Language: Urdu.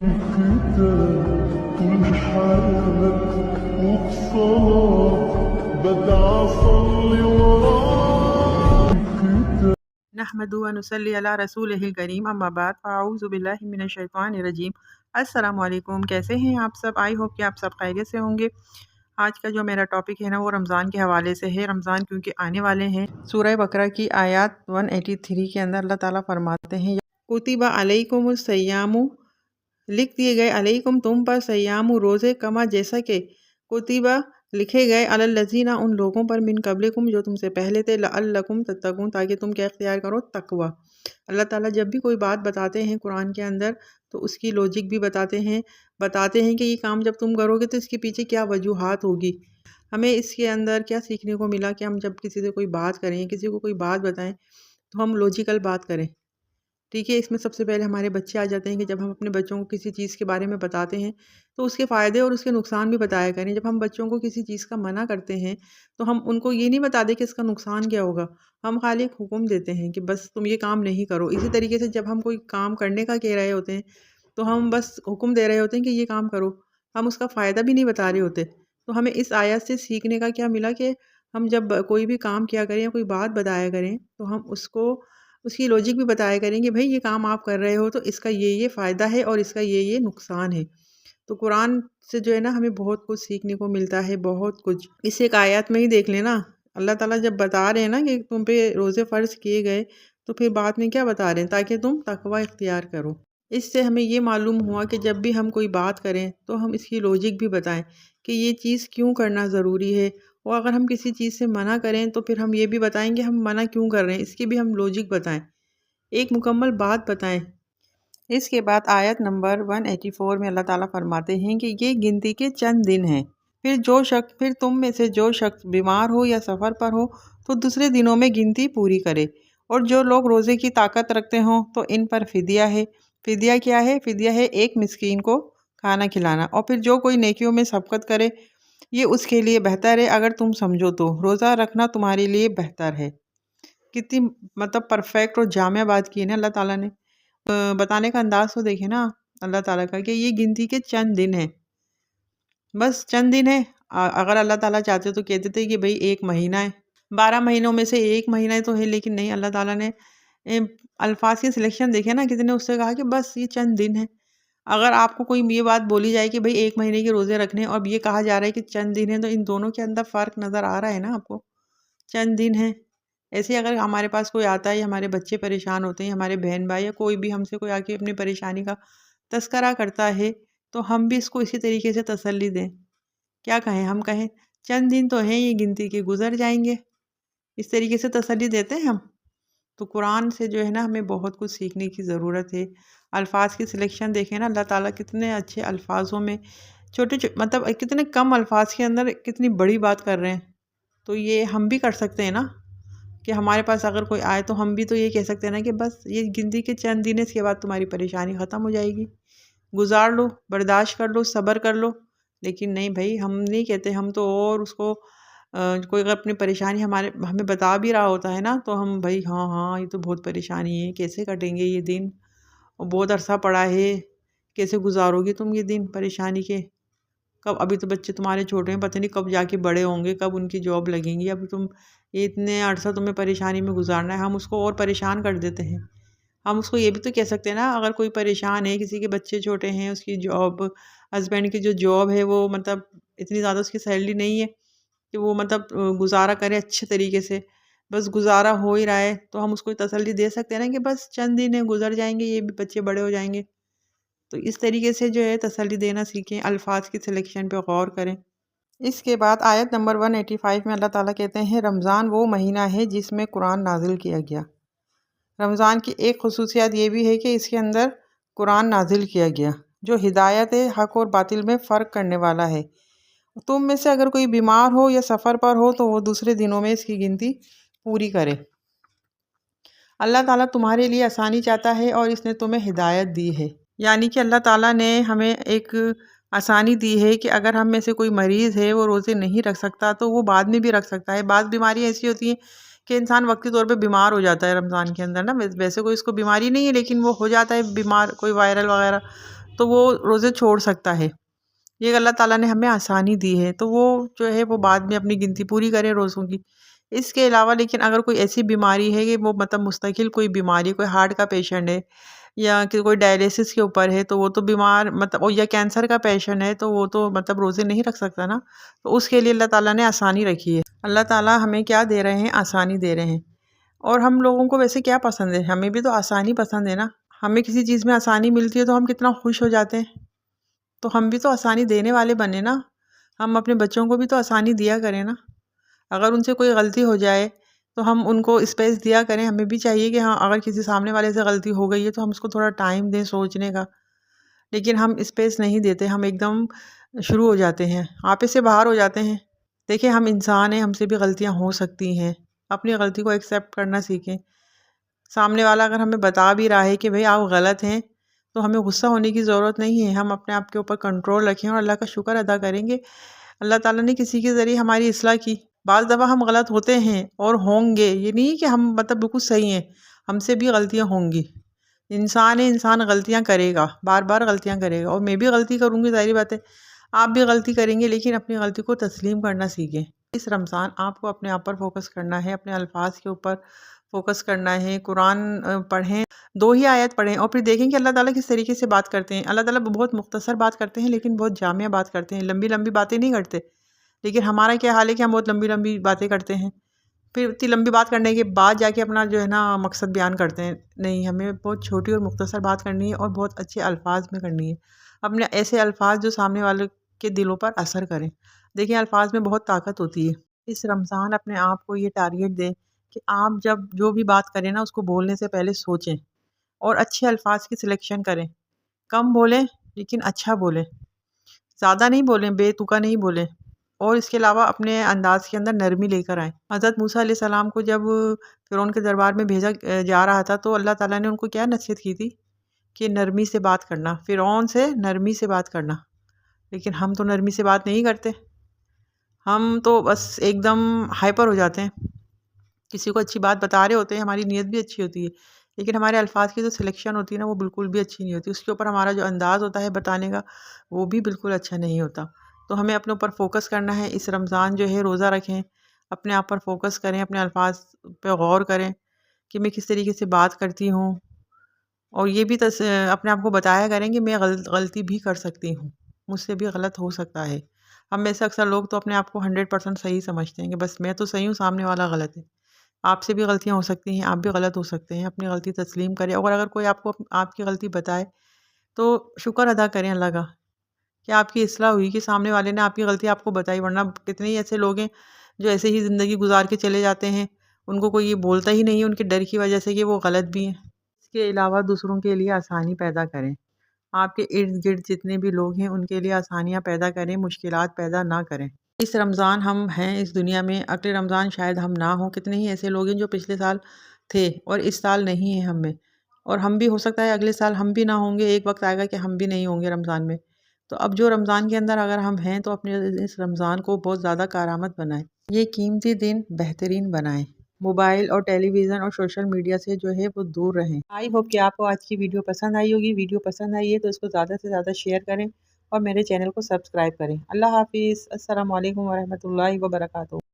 طول الحياة وبصلاة بدي أصلي وراك. نحمد و نصلی علی رسول الکریم اما بعد فاعوذ باللہ من الشیطان الرجیم۔ السلام علیکم، کیسے ہیں آپ سب؟ آئی ہوپ کہ آپ سب خیریت سے ہوں گے۔ آج کا جو میرا ٹاپک ہے نا وہ رمضان کے حوالے سے ہے۔ رمضان کیونکہ آنے والے ہیں۔ سورہ بقرہ کی آیات 183 کے اندر اللہ تعالیٰ فرماتے ہیں کتب علیکم الصیام، لکھ دیے گئے علیکم تم پر سیام روزے کما جیسا کہ کتبہ لکھے گئے علی الذین ان لوگوں پر من قبلکم جو تم سے پہلے تھے لعلکم تتقون تاکہ تم کیا اختیار کرو؟ تقوی۔ اللہ تعالیٰ جب بھی کوئی بات بتاتے ہیں قرآن کے اندر تو اس کی لوجک بھی بتاتے ہیں کہ یہ کام جب تم کرو گے تو اس کے پیچھے کیا وجوہات ہوگی۔ ہمیں اس کے اندر کیا سیکھنے کو ملا کہ ہم جب کسی سے کوئی بات کریں، کسی کو کوئی بات بتائیں تو ہم لوجیکل بات کریں۔ ٹھیک ہے، اس میں سب سے پہلے ہمارے بچے آ جاتے ہیں کہ جب ہم اپنے بچوں کو کسی چیز کے بارے میں بتاتے ہیں تو اس کے فائدے اور اس کے نقصان بھی بتایا کریں۔ جب ہم بچوں کو کسی چیز کا منع کرتے ہیں تو ہم ان کو یہ نہیں بتا دیں کہ اس کا نقصان کیا ہوگا، ہم خالی ایک حکم دیتے ہیں کہ بس تم یہ کام نہیں کرو۔ اسی طریقے سے جب ہم کوئی کام کرنے کا کہہ رہے ہوتے ہیں تو ہم بس حکم دے رہے ہوتے ہیں کہ یہ کام کرو، ہم اس کا فائدہ بھی نہیں بتا رہے ہوتے۔ تو ہمیں اس آیت سے سیکھنے کا کیا ملا کہ ہم جب کوئی بھی کام کیا کریں یا کوئی بات بتایا کریں تو ہم اس کی لوجک بھی بتایا کریں کہ بھئی یہ کام آپ کر رہے ہو تو اس کا یہ فائدہ ہے اور اس کا یہ نقصان ہے۔ تو قرآن سے جو ہے نا ہمیں بہت کچھ سیکھنے کو ملتا ہے، بہت کچھ۔ اس ایک آیات میں ہی دیکھ لینا، اللہ تعالیٰ جب بتا رہے ہیں نا کہ تم پہ روزے فرض کیے گئے تو پھر بعد میں کیا بتا رہے ہیں؟ تاکہ تم تقوی اختیار کرو۔ اس سے ہمیں یہ معلوم ہوا کہ جب بھی ہم کوئی بات کریں تو ہم اس کی لوجک بھی بتائیں کہ یہ چیز کیوں کرنا ضروری ہے، اور اگر ہم کسی چیز سے منع کریں تو پھر ہم یہ بھی بتائیں کہ ہم منع کیوں کر رہے ہیں، اس کی بھی ہم لوجک بتائیں، ایک مکمل بات بتائیں۔ اس کے بعد آیت نمبر 184 میں اللہ تعالیٰ فرماتے ہیں کہ یہ گنتی کے چند دن ہیں، پھر تم میں سے جو شخص بیمار ہو یا سفر پر ہو تو دوسرے دنوں میں گنتی پوری کرے، اور جو لوگ روزے کی طاقت رکھتے ہوں تو ان پر فدیہ ہے۔ فدیہ کیا ہے؟ فدیہ ہے ایک مسکین کو کھانا کھلانا، اور پھر جو کوئی نیکیوں میں سبقت کرے یہ اس کے لیے بہتر ہے اگر تم سمجھو تو روزہ رکھنا تمہارے لیے بہتر ہے۔ کتنی پرفیکٹ اور جامع بات کی ہے نا اللہ تعالیٰ نے۔ بتانے کا انداز تو دیکھیں نا اللہ تعالیٰ کا کہ یہ گنتی کے چند دن ہیں، بس چند دن ہیں۔ اگر اللہ تعالیٰ چاہتے تو کہتے تھے کہ بھئی ایک مہینہ ہے، 12 مہینوں میں سے ایک مہینہ تو ہے، لیکن نہیں، اللہ تعالیٰ نے الفاظ کی سلیکشن دیکھے نا کتنے، اس سے کہا کہ بس یہ چند دن ہیں۔ اگر آپ کو کوئی یہ بات بولی جائے کہ بھئی ایک مہینے کے روزے رکھنے اور یہ کہا جا رہا ہے کہ چند دن ہیں، تو ان دونوں کے اندر فرق نظر آ رہا ہے نا آپ کو؟ چند دن ہیں۔ ایسے اگر ہمارے پاس کوئی آتا ہے، ہمارے بچے پریشان ہوتے ہیں، ہمارے بہن بھائی یا کوئی بھی ہم سے کوئی آ کے اپنی پریشانی کا تذکرہ کرتا ہے تو ہم بھی اس کو اسی طریقے سے تسلی دیں۔ کیا کہیں؟ ہم کہیں چند دن تو ہیں، یہ گنتی کے گزر جائیں گے، اس طریقے سے تسلی دیتے ہیں ہم۔ تو قرآن سے جو ہے نا ہمیں بہت کچھ سیکھنے کی ضرورت ہے۔ الفاظ کی سلیکشن دیکھیں نا، اللہ تعالیٰ کتنے اچھے الفاظوں میں کتنے کم الفاظ کے اندر کتنی بڑی بات کر رہے ہیں۔ تو یہ ہم بھی کر سکتے ہیں نا کہ ہمارے پاس اگر کوئی آئے تو ہم بھی تو یہ کہہ سکتے ہیں نا کہ بس یہ گنتی کے چند دن، اس کے بعد تمہاری پریشانی ختم ہو جائے گی، گزار لو، برداشت کر لو، صبر کر لو۔ لیکن نہیں بھائی، ہم نہیں کہتے، ہم تو اور اس کو کوئی اگر اپنی پریشانی ہمیں بتا بھی رہا ہوتا ہے نا تو ہم بھائی ہاں یہ تو بہت پریشانی ہے، کیسے کٹیں گے یہ دن، اور بہت عرصہ پڑا ہے، کیسے گزارو گے تم یہ دن پریشانی کے؟ ابھی تو بچے تمہارے چھوٹے ہیں، پتہ نہیں کب جا کے بڑے ہوں گے، کب ان کی جاب لگیں گی، اب تم یہ اتنے عرصہ تمہیں پریشانی میں گزارنا ہے۔ ہم اس کو اور پریشان کر دیتے ہیں۔ ہم اس کو یہ بھی تو کہہ سکتے ہیں نا، اگر کوئی پریشان ہے، کسی کے بچے چھوٹے ہیں، اس کی جاب، ہسبینڈ کی جو جاب ہے وہ اتنی زیادہ اس کی سیلری نہیں ہے کہ وہ گزارا کرے اچھے طریقے سے، بس گزارا ہو ہی رہا ہے، تو ہم اس کو تسلی دے سکتے ہیں نا کہ بس چند دن ہیں، گزر جائیں گے، یہ بھی بچے بڑے ہو جائیں گے۔ تو اس طریقے سے جو ہے تسلی دینا سیکھیں، الفاظ کی سلیکشن پہ غور کریں۔ اس کے بعد آیت نمبر 185 میں اللہ تعالیٰ کہتے ہیں رمضان وہ مہینہ ہے جس میں قرآن نازل کیا گیا۔ رمضان کی ایک خصوصیت یہ بھی ہے کہ اس کے اندر قرآن نازل کیا گیا جو ہدایت حق اور باطل میں فرق کرنے والا ہے۔ تم میں سے اگر کوئی بیمار ہو یا سفر پر ہو تو وہ دوسرے دنوں میں اس کی گنتی پوری کرے۔ اللہ تعالیٰ تمہارے لیے آسانی چاہتا ہے اور اس نے تمہیں ہدایت دی ہے، یعنی کہ اللہ تعالیٰ نے ہمیں ایک آسانی دی ہے کہ اگر ہم میں سے کوئی مریض ہے، وہ روزے نہیں رکھ سکتا تو وہ بعد میں بھی رکھ سکتا ہے۔ بعض بیماری ایسی ہوتی ہیں کہ انسان وقتی طور پہ بیمار ہو جاتا ہے رمضان کے اندر نا، ویسے کوئی اس کو بیماری نہیں ہے لیکن وہ ہو جاتا ہے بیمار، کوئی وائرل وغیرہ، تو وہ روزے چھوڑ سکتا ہے۔ یہ اللہ تعالیٰ نے ہمیں آسانی دی ہے، تو وہ جو ہے وہ بعد میں اپنی گنتی پوری کرے روزوں کی۔ اس کے علاوہ لیکن اگر کوئی ایسی بیماری ہے کہ وہ مطلب مستقل کوئی بیماری، کوئی ہارٹ کا پیشنٹ ہے یا کہ کوئی ڈائلیسس کے اوپر ہے، تو وہ تو بیمار مطلب یا کینسر کا پیشنٹ ہے، تو وہ تو مطلب روزے نہیں رکھ سکتا نا، تو اس کے لیے اللہ تعالیٰ نے آسانی رکھی ہے۔ اللہ تعالیٰ ہمیں کیا دے رہے ہیں؟ آسانی دے رہے ہیں۔ اور ہم لوگوں کو ویسے کیا پسند ہے؟ ہمیں بھی تو آسانی پسند ہے نا۔ ہمیں کسی چیز میں آسانی ملتی ہے تو ہم کتنا خوش ہو جاتے ہیں، تو ہم بھی تو آسانی دینے والے بنے نا۔ ہم اپنے بچوں کو بھی تو آسانی دیا کریں نا۔ اگر ان سے کوئی غلطی ہو جائے تو ہم ان کو اسپیس دیا کریں۔ ہمیں بھی چاہیے کہ ہاں اگر کسی سامنے والے سے غلطی ہو گئی ہے تو ہم اس کو تھوڑا ٹائم دیں سوچنے کا، لیکن ہم اسپیس نہیں دیتے، ہم ایک دم شروع ہو جاتے ہیں، آپے سے باہر ہو جاتے ہیں۔ دیکھیں ہم انسان ہیں، ہم سے بھی غلطیاں ہو سکتی ہیں، اپنی غلطی کو ایکسیپٹ کرنا سیکھیں۔ سامنے والا اگر ہمیں بتا بھی رہا ہے کہ بھئی آپ غلط ہیں، تو ہمیں غصہ ہونے کی ضرورت نہیں ہے، ہم اپنے آپ کے اوپر کنٹرول رکھیں اور اللہ کا شکر ادا کریں گے اللہ تعالیٰ نے کسی کے ذریعے ہماری اصلاح کی۔ بعض دفعہ ہم غلط ہوتے ہیں اور ہوں گے، یہ نہیں کہ ہم مطلب بالکل صحیح ہیں، ہم سے بھی غلطیاں ہوں گی۔ انسان ہے، انسان غلطیاں کرے گا، بار بار غلطیاں کرے گا، اور میں بھی غلطی کروں گی، ظاہری بات ہے آپ بھی غلطی کریں گے، لیکن اپنی غلطی کو تسلیم کرنا سیکھیں۔ اس رمضان آپ کو اپنے آپ پر فوکس کرنا ہے، اپنے الفاظ کے اوپر فوکس کرنا ہے۔ قرآن پڑھیں، 2 ہی آیت پڑھیں، اور پھر دیکھیں کہ اللہ تعالیٰ کس طریقے سے بات کرتے ہیں۔ اللہ تعالیٰ بہت مختصر بات کرتے ہیں لیکن بہت جامع بات کرتے ہیں، لمبی لمبی باتیں نہیں کرتے۔ لیکن ہمارا کیا حال ہے کہ ہم بہت لمبی لمبی باتیں کرتے ہیں، پھر اتنی لمبی بات کرنے کے بعد جا کے اپنا جو ہے نا مقصد بیان کرتے ہیں۔ نہیں، ہمیں بہت چھوٹی اور مختصر بات کرنی ہے اور بہت اچھے الفاظ میں کرنی ہے، اپنے ایسے الفاظ جو سامنے والے کے دلوں پر اثر کریں۔ دیکھیں الفاظ میں بہت طاقت ہوتی ہے۔ اس رمضان اپنے آپ کو یہ ٹارگٹ دیں کہ آپ جب جو بھی بات کریں نا اس کو بولنے سے پہلے سوچیں اور اچھے الفاظ کی سلیکشن کریں۔ کم بولیں لیکن اچھا بولیں، زیادہ نہیں بولیں، بے تکا نہیں بولیں، اور اس کے علاوہ اپنے انداز کے اندر نرمی لے کر آئیں۔ حضرت موسیٰ علیہ السلام کو جب فرعون کے دربار میں بھیجا جا رہا تھا تو اللہ تعالیٰ نے ان کو کیا نصیحت کی تھی کہ نرمی سے بات کرنا، فرعون سے نرمی سے بات کرنا۔ لیکن ہم تو نرمی سے بات نہیں کرتے، ہم تو بس ایک دم ہائپر ہو جاتے ہیں۔ کسی کو اچھی بات بتا رہے ہوتے ہیں، ہماری نیت بھی اچھی ہوتی ہے، لیکن ہمارے الفاظ کی جو سلیکشن ہوتی ہے نا وہ بالکل بھی اچھی نہیں ہوتی، اس کے اوپر ہمارا جو انداز ہوتا ہے بتانے کا وہ بھی بالکل اچھا نہیں ہوتا۔ تو ہمیں اپنے اوپر فوکس کرنا ہے۔ اس رمضان جو ہے روزہ رکھیں، اپنے آپ پر فوکس کریں، اپنے الفاظ پہ غور کریں کہ میں کس طریقے سے بات کرتی ہوں، اور یہ بھی اپنے آپ کو بتایا کریں کہ میں غلطی بھی کر سکتی ہوں، مجھ سے بھی غلط ہو سکتا ہے۔ ہم میں سے اکثر لوگ تو اپنے آپ کو 100% صحیح سمجھتے ہیں کہ بس میں تو صحیح ہوں، سامنے والا غلط ہے۔ آپ سے بھی غلطیاں ہو سکتی ہیں، آپ بھی غلط ہو سکتے ہیں، اپنی غلطی تسلیم کریں، اور اگر کوئی آپ کو آپ کی غلطی بتائے تو شکر ادا کریں اللہ کا کہ آپ کی اصلاح ہوئی، کہ سامنے والے نے آپ کی غلطی آپ کو بتائی، ورنہ کتنے ہی ایسے لوگ ہیں جو ایسے ہی زندگی گزار کے چلے جاتے ہیں، ان کو کوئی یہ بولتا ہی نہیں ہے ان کے ڈر کی وجہ سے کہ وہ غلط بھی ہیں۔ اس کے علاوہ دوسروں کے لیے آسانی پیدا کریں، آپ کے ارد گرد جتنے بھی لوگ ہیں ان کے لیے آسانیاں پیدا کریں، مشکلات پیدا نہ کریں۔ اس رمضان ہم ہیں اس دنیا میں، اگلے رمضان شاید ہم نہ ہوں۔ کتنے ہی ایسے لوگ ہیں جو پچھلے سال تھے اور اس سال نہیں ہیں ہم میں، اور ہم بھی ہو سکتا ہے اگلے سال ہم بھی نہ ہوں گے، ایک وقت آئے گا کہ ہم بھی نہیں ہوں گے رمضان میں۔ تو اب جو رمضان کے اندر اگر ہم ہیں تو اپنے اس رمضان کو بہت زیادہ کارآمد بنائیں، یہ قیمتی دن بہترین بنائیں، موبائل اور ٹیلی ویژن اور سوشل میڈیا سے جو ہے وہ دور رہیں۔ آئی ہوپ کہ آپ کو آج کی ویڈیو پسند آئی ہوگی۔ ویڈیو پسند آئی ہے تو اس کو زیادہ سے زیادہ شیئر کریں اور میرے چینل کو سبسکرائب کریں۔ اللہ حافظ، السلام علیکم ورحمۃ اللہ وبرکاتہ۔